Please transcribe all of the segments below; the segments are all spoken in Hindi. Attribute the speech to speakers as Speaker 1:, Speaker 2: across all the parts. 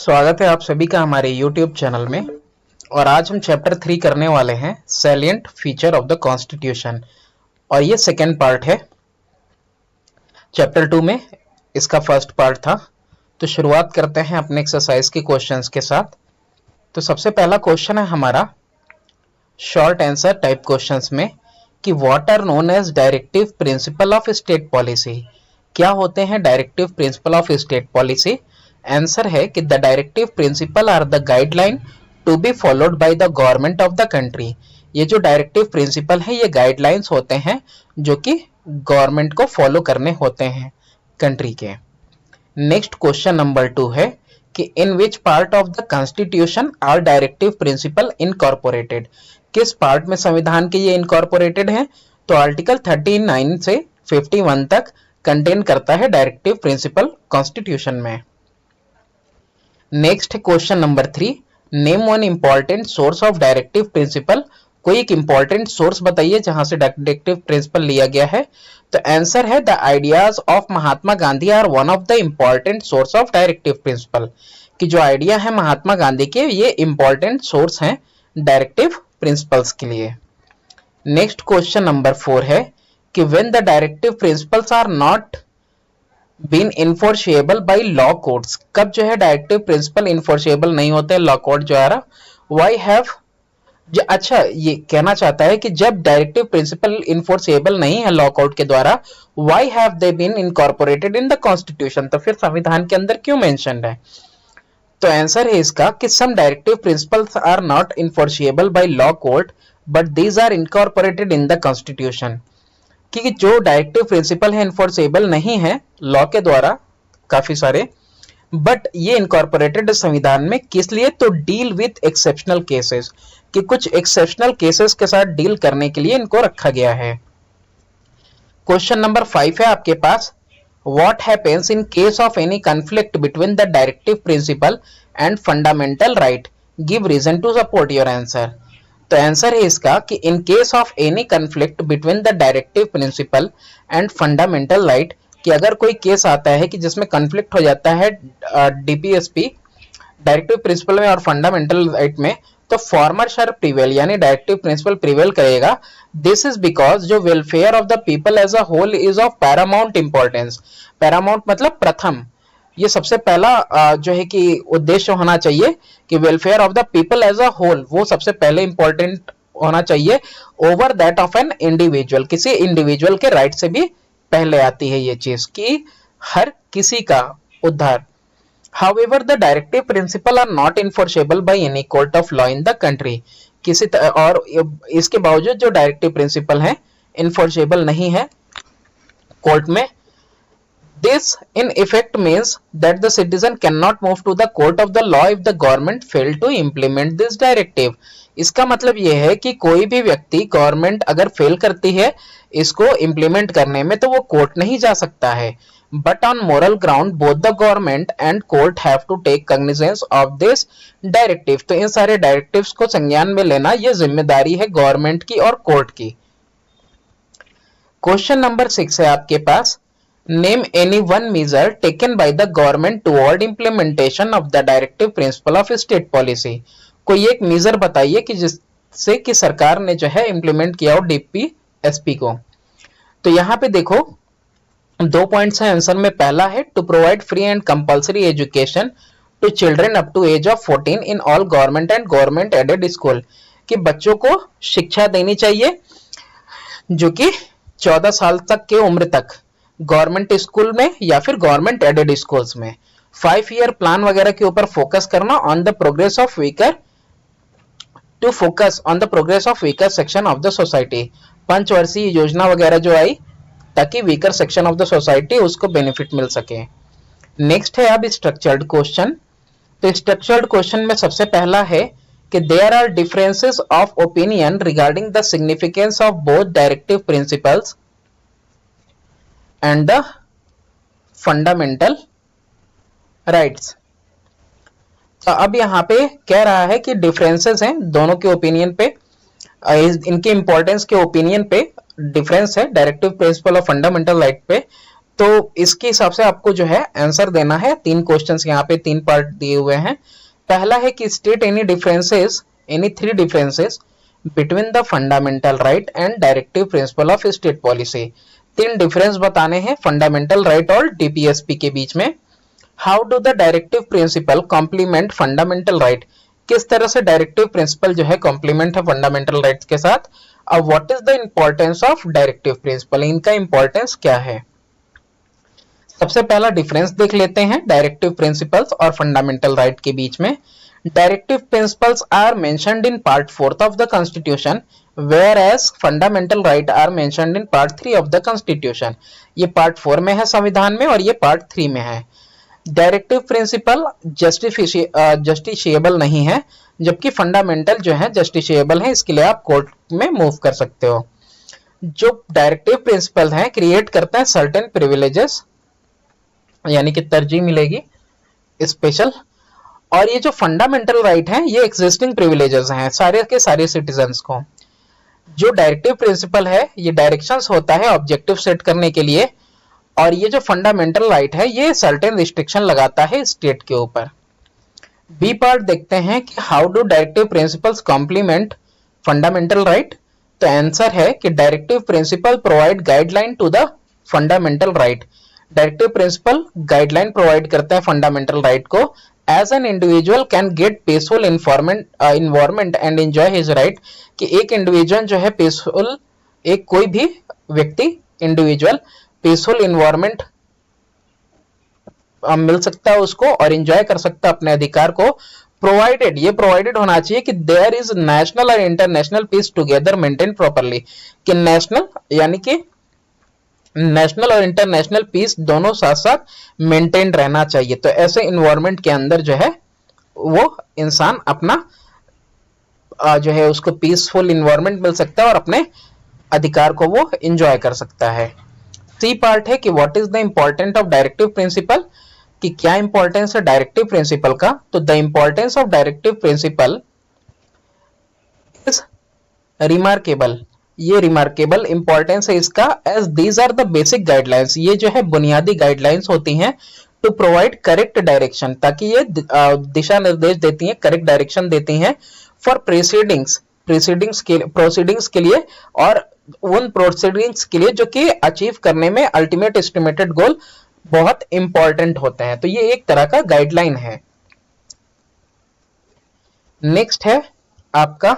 Speaker 1: स्वागत है आप सभी का हमारे YouTube चैनल में। और आज हम चैप्टर 3 करने वाले हैं salient feature of the constitution, और ये सेकेंड पार्ट है। चैप्टर 2 में इसका फर्स्ट पार्ट था। तो शुरुआत करते हैं अपने एक्सरसाइज के क्वेश्चंस के साथ। तो सबसे पहला क्वेश्चन है हमारा शॉर्ट आंसर टाइप क्वेश्चंस में कि what are known as directive principle of state policy. क्या होते हैं directive principle of state policy? Answer है कि the directive principle are the guideline to be followed by the government of the country. ये जो डायरेक्टिव प्रिंसिपल है ये गाइडलाइंस होते हैं जो कि गवर्नमेंट को फॉलो करने होते हैं कंट्री के। नेक्स्ट क्वेश्चन नंबर 2 है कि in which part of the constitution are directive principle incorporated. किस पार्ट में संविधान के ये इनकॉर्पोरेटेड है? तो आर्टिकल 39 से 51 तक कंटेन करता है डायरेक्टिव प्रिंसिपल कॉन्स्टिट्यूशन में। Next question number 3, name one important source of directive principal. कोई एक इंपॉर्टेंट सोर्स बताइए जहां से डायरेक्टिव प्रिंसिपल लिया गया है। तो आंसर है the ideas of Mahatma Gandhi are one of the important source of directive principle. कि जो आइडिया है महात्मा गांधी के ये इंपॉर्टेंट सोर्स हैं डायरेक्टिव प्रिंसिपल्स के लिए। नेक्स्ट क्वेश्चन नंबर 4 है कि when the directive principles are not been enforceable by law courts. कब जो है डायरेक्टिव प्रिंसिपल इन्फोर्सेबल नहीं होते लॉ कोर्ट जो है वाई हैव अच्छा ये कहना चाहता है कि जब डायरेक्टिव प्रिंसिपल इन्फोर्सेबल नहीं है लॉ कोर्ट के द्वारा, why have they been incorporated in the constitution. तो फिर संविधान के अंदर क्यों मेंशन्ड है? तो आंसर है इसका कि some directive principles are not enforceable by law court but these are incorporated in the constitution. कि जो डायरेक्टिव प्रिंसिपल है इन्फोर्सेबल नहीं है लॉ के द्वारा काफी सारे, बट ये इनकॉर्पोरेटेड संविधान में किस लिए? तो डील विथ एक्सेप्शनल केसेस, कि कुछ एक्सेप्शनल केसेस के साथ डील करने के लिए इनको रखा गया है। क्वेश्चन नंबर 5 है आपके पास, what happens in case of any conflict between the directive principle and fundamental right, give reason to support your answer. तो आंसर है इसका कि in case of any conflict between the directive principle and fundamental right, कि अगर कोई केस आता है कि जिसमें कॉन्फ्लिक्ट हो जाता है डीपीएसपी डायरेक्टिव प्रिंसिपल में और फंडामेंटल राइट में, तो फॉर्मर शैल प्रिवेल, यानी डायरेक्टिव प्रिंसिपल प्रिवेल करेगा। दिस इज बिकॉज जो welfare of the people as a whole is of paramount importance. Paramount मतलब प्रथम, ये सबसे पहला जो है कि उद्देश्य होना चाहिए कि welfare of the people as a whole वो सबसे पहले इंपॉर्टेंट होना चाहिए over that of an individual. किसी इंडिविजुअल के राइट से भी पहले आती है ये चीज कि हर किसी का उद्धार। However, the directive principle are not enforceable by any court of law in the country. और इसके बावजूद जो डायरेक्टिव प्रिंसिपल है इन्फोर्सेबल नहीं है कोर्ट में। This in effect means that the citizen cannot move to the court of the law if the government fail to implement this directive. इसका मतलब यह है कि कोई भी व्यक्ति गवर्नमेंट अगर फेल करती है इसको इंप्लीमेंट करने में तो वो कोर्ट नहीं जा सकता है। But on moral ground, both the government and court have to take cognizance of this directive. तो इन सारे डायरेक्टिव्स को संज्ञान में लेना ये जिम्मेदारी है गवर्नमेंट की और कोर्ट की। क्वेश्चन नंबर 6 है आपके पास, name any one measure taken by the government toward implementation of the directive principle of state policy. कोई एक मेजर बताइए कि जिससे कि सरकार ने जो है इंप्लीमेंट किया हो डीपीएसपी को। तो यहाँ पे देखो 2 पॉइंट्स हैं आंसर में। पहला है to provide free and compulsory education to children up to age of 14 in all government and government aided school, कि बच्चों को शिक्षा देनी चाहिए जो कि 14 साल तक के उम्र तक गवर्नमेंट स्कूल में या फिर गवर्नमेंट एडेड स्कूल्स में। 5 ईयर प्लान वगैरह के ऊपर फोकस करना on the progress of weaker to focus on the progress of weaker section of the society. 5 वर्षीय योजना वगैरह जो आई ताकि weaker section of the society उसको बेनिफिट मिल सके। नेक्स्ट है अब स्ट्रक्चर्ड क्वेश्चन। तो स्ट्रक्चर्ड क्वेश्चन में सबसे पहला है कि there are differences of opinion regarding the significance of both directive principles and the fundamental rights. तो अब यहाँ पे कह रहा है कि डिफरेंसेस हैं दोनों के ओपिनियन पे, इनके इंपॉर्टेंस के ओपिनियन पे डिफरेंस है डायरेक्टिव प्रिंसिपल और फंडामेंटल राइट पे। तो इसके हिसाब से आपको जो है आंसर देना है। 3 क्वेश्चंस यहाँ पे 3 पार्ट दिए हुए हैं। पहला है कि state any differences, any 3 differences between the fundamental right and directive principle of state policy. 3 difference बताने हैं फंडामेंटल राइट और डीपीएसपी के बीच में। How do the directive principle complement fundamental right, किस तरह से डायरेक्टिव प्रिंसिपल जो है कॉम्प्लीमेंट है फंडामेंटल राइट्स के साथ। अब what is the importance of directive principle, इनका इंपॉर्टेंस क्या है। सबसे पहला डिफरेंस देख लेते हैं डायरेक्टिव प्रिंसिपल्स और फंडामेंटल राइट के बीच में। Directive principles are mentioned in part 4 of the constitution whereas fundamental right are mentioned in part 3 of the constitution। ये पार्ट 4 में है संविधान में और ये पार्ट 3 में है। डायरेक्टिव प्रिंसिपल जस्टिशिएबल नहीं है, जबकि फंडामेंटल जो है जस्टिशिएबल है, इसके लिए आप कोर्ट में मूव कर सकते हो। जो डायरेक्टिव प्रिंसिपल है क्रिएट करते हैं सर्टेन प्रिविलेजेस, यानी कि तरजीह मिलेगी स्पेशल, और ये जो फंडामेंटल राइट है ये एग्जिस्टिंग प्रिविलेजेस हैं सारे के सारे सिटीजन्स को। जो डायरेक्टिव प्रिंसिपल है ये डायरेक्शंस होता है ऑब्जेक्टिव सेट करने के लिए, और ये जो फंडामेंटल राइट है ये सर्टेन रिस्ट्रिक्शन लगाता है स्टेट के ऊपर। बी पार्ट देखते हैं कि how do directive principles complement fundamental right. तो आंसर है कि directive principle provide guideline to the fundamental right. Directive principle guideline provide करता है फंडामेंटल राइट को। As an individual can get peaceful environment and enjoy his right, कि एक इंडिविजुअल जो है पीसफुल, एक कोई भी व्यक्ति इंडिविजुअल पीसफुल इन्वायरमेंट मिल सकता है उसको और एंजॉय कर सकता है अपने अधिकार को। प्रोवाइडेड, ये प्रोवाइडेड होना चाहिए कि देयर इज नेशनल और international peace together maintain properly, कि नेशनल यानी कि नेशनल और इंटरनेशनल पीस दोनों साथ साथ मेंटेन रहना चाहिए। तो ऐसे इन्वायरमेंट के अंदर जो है वो इंसान अपना जो है उसको पीसफुल इन्वायरमेंट मिल सकता है और अपने अधिकार को वो एंजॉय कर सकता है। सी पार्ट है कि what is the important of directive principle, कि क्या इंपॉर्टेंस है डायरेक्टिव प्रिंसिपल का। तो the importance of directive principle is remarkable, ये रिमार्केबल इंपॉर्टेंस है इसका। As these are the basic guidelines, ये जो है बुनियादी गाइडलाइंस होती हैं टू प्रोवाइड करेक्ट डायरेक्शन, ताकि ये दिशा निर्देश देती हैं, करेक्ट डायरेक्शन देती हैं फॉर प्रोसीडिंग्स के लिए, और उन प्रोसीडिंग्स के लिए जो कि अचीव करने में अल्टीमेट एस्टिमेटेड गोल बहुत इंपॉर्टेंट होते हैं। तो ये एक तरह का गाइडलाइन है। नेक्स्ट है आपका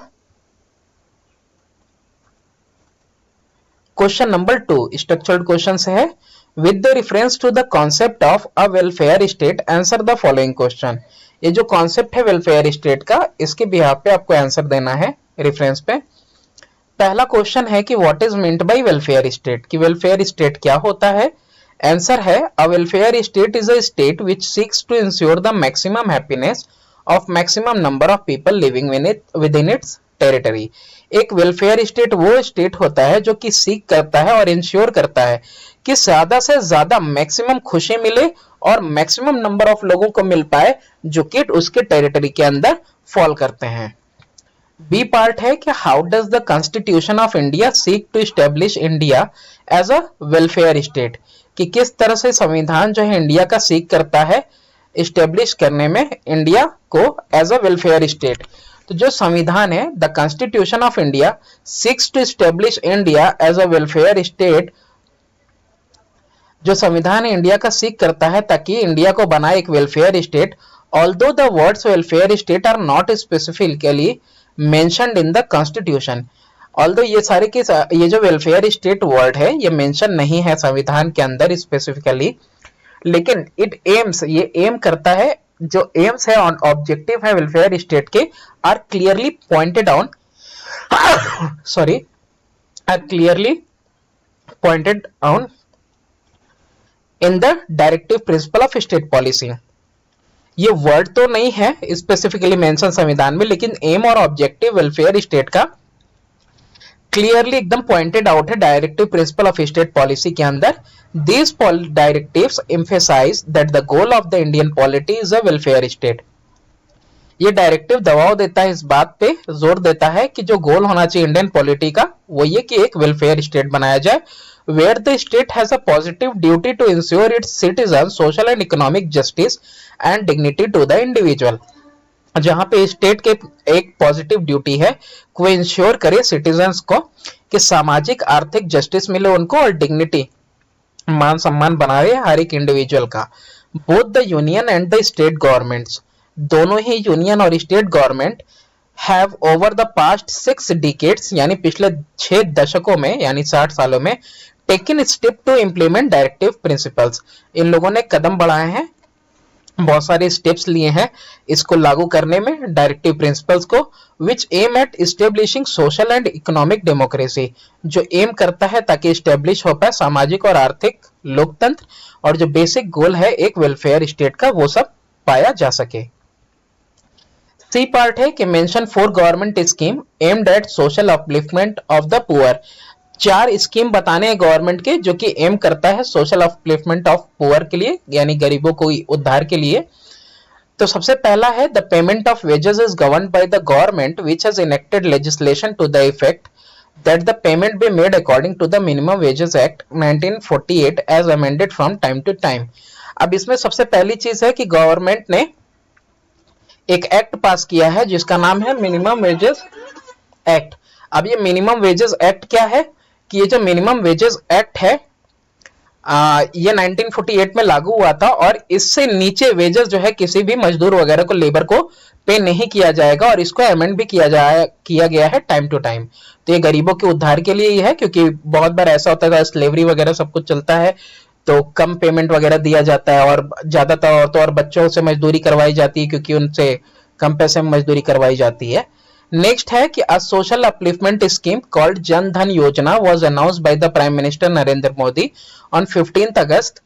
Speaker 1: क्वेश्चन नंबर 2, स्ट्रक्चर्ड क्वेश्चन है। With the reference to the concept of a welfare state answer the following question. ये जो कॉन्सेप्ट है वेलफेयर स्टेट का, इसके बिहाफ पे आपको आंसर देना है रेफरेंस पे। पहला क्वेश्चन है कि what is meant by welfare state, कि वेलफेयर स्टेट क्या होता है। आंसर है a welfare state is a state which seeks to ensure the maximum happiness of maximum number of people living within its territory. एक वेलफेयर स्टेट वो स्टेट होता है जो कि सीक करता है और इंश्योर करता है कि ज्यादा से ज्यादा मैक्सिमम खुशी मिले और मैक्सिमम नंबर ऑफ लोगों को मिल पाए जो कि उसके टेरिटरी के अंदर फॉल करते हैं। बी पार्ट है कि how does the constitution of India seek to establish India as a welfare state, कि किस तरह से संविधान जो है इंडिया का सीक करता है एस्टेब्लिश करने में इंडिया को एज अ वेलफेयर स्टेट। तो जो संविधान है the constitution of India seeks to establish India as a welfare state, जो संविधान इंडिया का सीक करता है ताकि इंडिया को बनाए एक welfare state. Although the words welfare state are not specifically mentioned in the constitution, although ये सारे के ये जो वेलफेयर स्टेट वर्ड है ये मेंशन नहीं है संविधान के अंदर स्पेसिफिकली, लेकिन इट एम्स, ये एम करता है, जो एम्स है ऑन ऑब्जेक्टिव है वेलफेयर स्टेट के are clearly pointed on sorry are clearly pointed on in the directive principle of state policy. ये वर्ड तो नहीं है स्पेसिफिकली मेंशन संविधान में, लेकिन एम और ऑब्जेक्टिव वेलफेयर स्टेट का क्लियरली एकदम पॉइंटेड आउट है directive principle of state policy के अंदर। These directives emphasize that the goal of the Indian polity is a welfare state। ये डायरेक्टिव दबाव देता है, इस बात पे जोर देता है कि जो गोल होना चाहिए इंडियन पॉलिटी का वो ये कि एक वेलफेयर स्टेट बनाया जाए, where the state has a positive duty to ensure its citizens social and economic justice and dignity to the individual। जहां पे स्टेट के एक पॉजिटिव ड्यूटी है कि वो इंश्योर करे सिटीजन्स को कि सामाजिक आर्थिक जस्टिस मिले उनको और डिग्निटी मान सम्मान बनाए हर एक इंडिविजुअल का। Both the union and the state governments, दोनों ही यूनियन और state government have over the past 6 decades यानी पिछले 6 दशकों में यानी 60 सालों में taken step to implement directive principles, इन लोगों ने कदम बढ़ाए हैं, बहुत सारे स्टेप्स लिए हैं इसको लागू करने में डायरेक्टिव प्रिंसिपल्स को, which aim at establishing social and economic democracy, जो एम करता है ताकि इस्टेब्लिश हो पाए सामाजिक और आर्थिक लोकतंत्र, और जो बेसिक गोल है एक वेलफेयर स्टेट का वो सब पाया जा सके। सी पार्ट है कि mention 4 government scheme aimed at social upliftment of the poor, 4 scheme बताने हैं गवर्नमेंट के जो कि एम करता है सोशल अपलिफ्टमेंट ऑफ पुअर के लिए यानी गरीबों को उद्धार के लिए। तो सबसे पहला है the payment of wages is governed by the government which has enacted legislation to the effect that the payment be made according to the minimum wages act 1948 as amended from time to time. अब इसमें सबसे पहली चीज है कि गवर्नमेंट ने एक एक्ट पास किया है जिसका नाम है मिनिमम वेजेस एक्ट। अब ये मिनिमम वेजेस एक्ट क्या है कि ये जो मिनिमम वेजेस एक्ट है ये 1948 में लागू हुआ था और इससे नीचे वेजेस जो है किसी भी मजदूर वगैरह को लेबर को पे नहीं किया जाएगा और इसको अमेंड भी किया गया है टाइम टू टाइम। तो ये गरीबों के उद्धार के लिए ही है क्योंकि बहुत बार ऐसा होता था स्लेवरी वगैरह सब कुछ चलता है तो कम पेमेंट वगैरह दिया जाता है और ज्यादातर औरतों और बच्चों से मजदूरी करवाई जाती है क्योंकि उनसे कम पैसे में मजदूरी करवाई जाती है। नेक्स्ट है कि a social upliftment scheme called Jan Dhan योजना was announced by the prime minister Narendra Modi on 15 अगस्त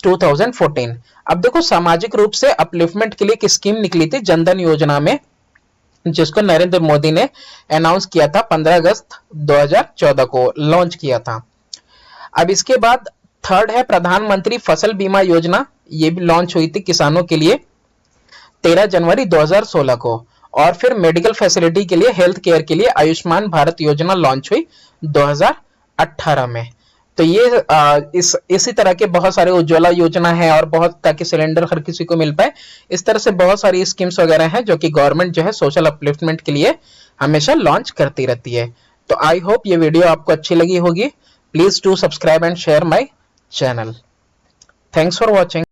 Speaker 1: 2014। अब देखो सामाजिक रूप से अपलिफ्टमेंट के लिए एक स्कीम निकली थी जनधन योजना में जिसको नरेंद्र मोदी ने अनाउंस किया था 15 अगस्त 2014 को लॉन्च किया था। अब इसके बाद थर्ड है प्रधानमंत्री फसल बीमा योजना, ये भी लॉन्च हुई थी किसानों के लिए 13 जनवरी 2016 को। और फिर मेडिकल फैसिलिटी के लिए हेल्थ केयर के लिए आयुष्मान भारत योजना लॉन्च हुई 2018 में। तो ये इसी तरह के बहुत सारे उज्ज्वला योजना है और बहुत ताकि सिलेंडर हर किसी को मिल पाए, इस तरह से बहुत सारी स्कीम्स वगैरह हैं जो कि गवर्नमेंट जो है सोशल अपलिफ्टमेंट के लिए हमेशा लॉन्च करती रहती है। तो आई होप ये वीडियो आपको अच्छी लगी होगी। Please do subscribe and share my channel. Thanks for watching.